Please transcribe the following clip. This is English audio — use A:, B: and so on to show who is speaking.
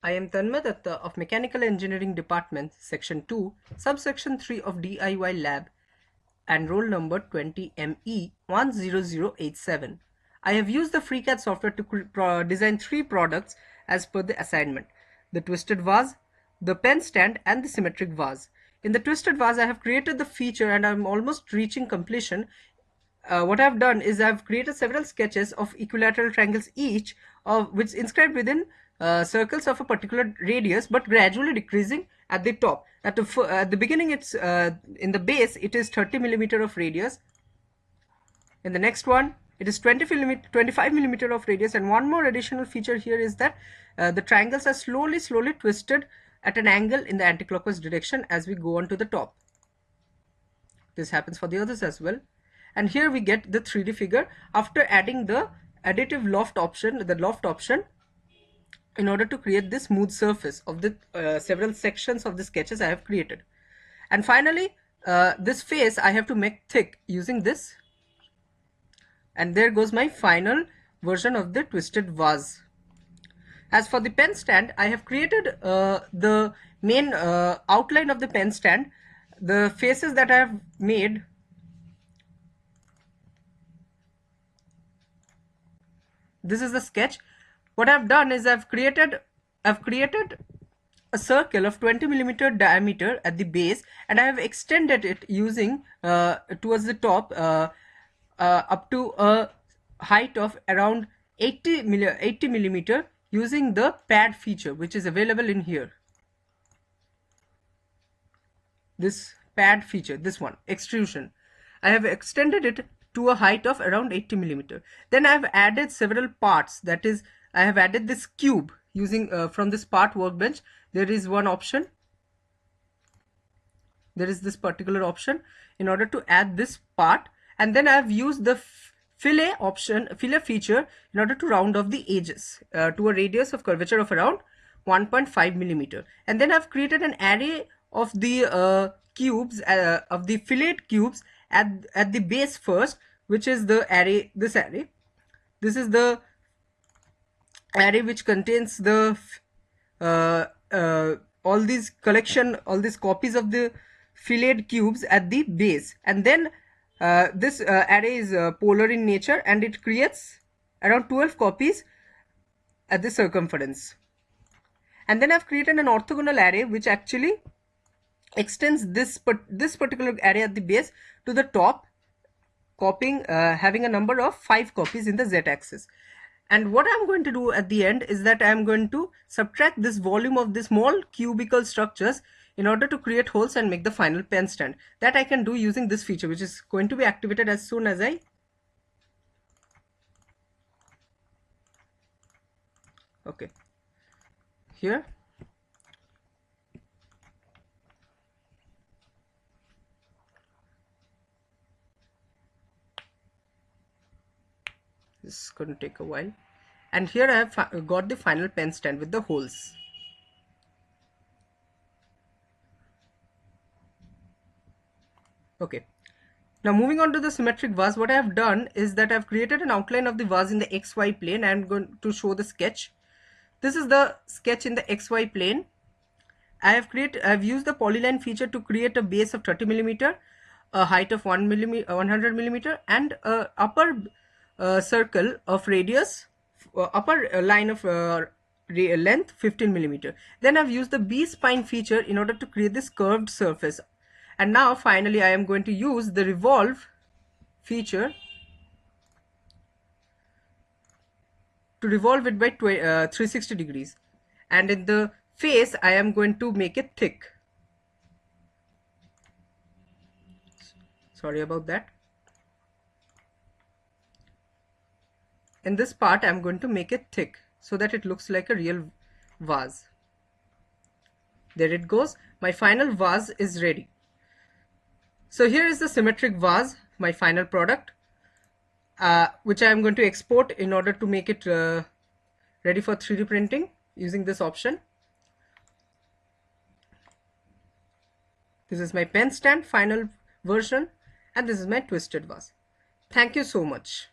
A: I am Tanmoy Dutta of Mechanical Engineering Department, Section 2, Subsection 3 of DIY Lab and roll number 20ME10087. I have used the Freecad software to design 3 products as per the assignment: the Twisted Vase, the pen stand and the Symmetric Vase. In the Twisted Vase, I have created the feature and I am almost reaching completion. What I've done is I've created several sketches of equilateral triangles each of which inscribed within circles of a particular radius, but gradually decreasing at the top. At the beginning, it's in the base it is 30 millimeter of radius. In the next one it is 25 millimeter of radius, and one more additional feature here is that the triangles are slowly twisted at an angle in the anticlockwise direction as we go on to the top. This happens for the others as well. And here we get the 3D figure after adding the additive loft option, in order to create this smooth surface of the several sections of the sketches I have created. And finally, this face I have to make thick using this. And there goes my final version of the Twisted Vase. As for the pen stand, I have created the main outline of the pen stand. The faces that I have made, this is the sketch. What I've done is I've created a circle of 20 millimeter diameter at the base, and I have extended it using towards the top up to a height of around 80 millimeter using the pad feature which is available in here. This pad feature, this one, extrusion, I have extended it to a height of around 80 millimeter. Then I have added several parts, that is, I have added this cube using from this part workbench. There is one option, there is this particular option in order to add this part, and then I have used the fillet feature in order to round off the edges to a radius of curvature of around 1.5 millimeter. And then I've created an array of the cubes, of the fillet cubes at the base first, which is the array, this array. This is the array which contains the all these copies of the filleted cubes at the base. And then this array is polar in nature, and it creates around 12 copies at the circumference. And then I've created an orthogonal array which actually extends this particular array at the base to the top, copying having a number of 5 copies in the z-axis. And what I'm going to do at the end is that I'm going to subtract this volume of the small cubical structures in order to create holes and make the final pen stand. That I can do using this feature, which is going to be activated as soon as I here. This is going to take a while. And here I have got the final pen stand with the holes. Okay. Now moving on to the symmetric vase, what I have done is that I have created an outline of the vase in the XY plane. I am going to show the sketch. This is the sketch in the XY plane. I have used the polyline feature to create a base of 30 millimeter, a height of 100 millimeter, and a upper circle of radius, upper line of length 15 millimeter. Then I've used the B-spine feature in order to create this curved surface. And now finally I am going to use the revolve feature to revolve it by 360 degrees. And in the face I am going to make it thick. Sorry about that. In this part I am going to make it thick so that it looks like a real vase. There it goes. My final vase is ready. So here is the symmetric vase, my final product, which I am going to export in order to make it ready for 3D printing using this option. This is my pen stand final version, and this is my twisted vase. Thank you so much.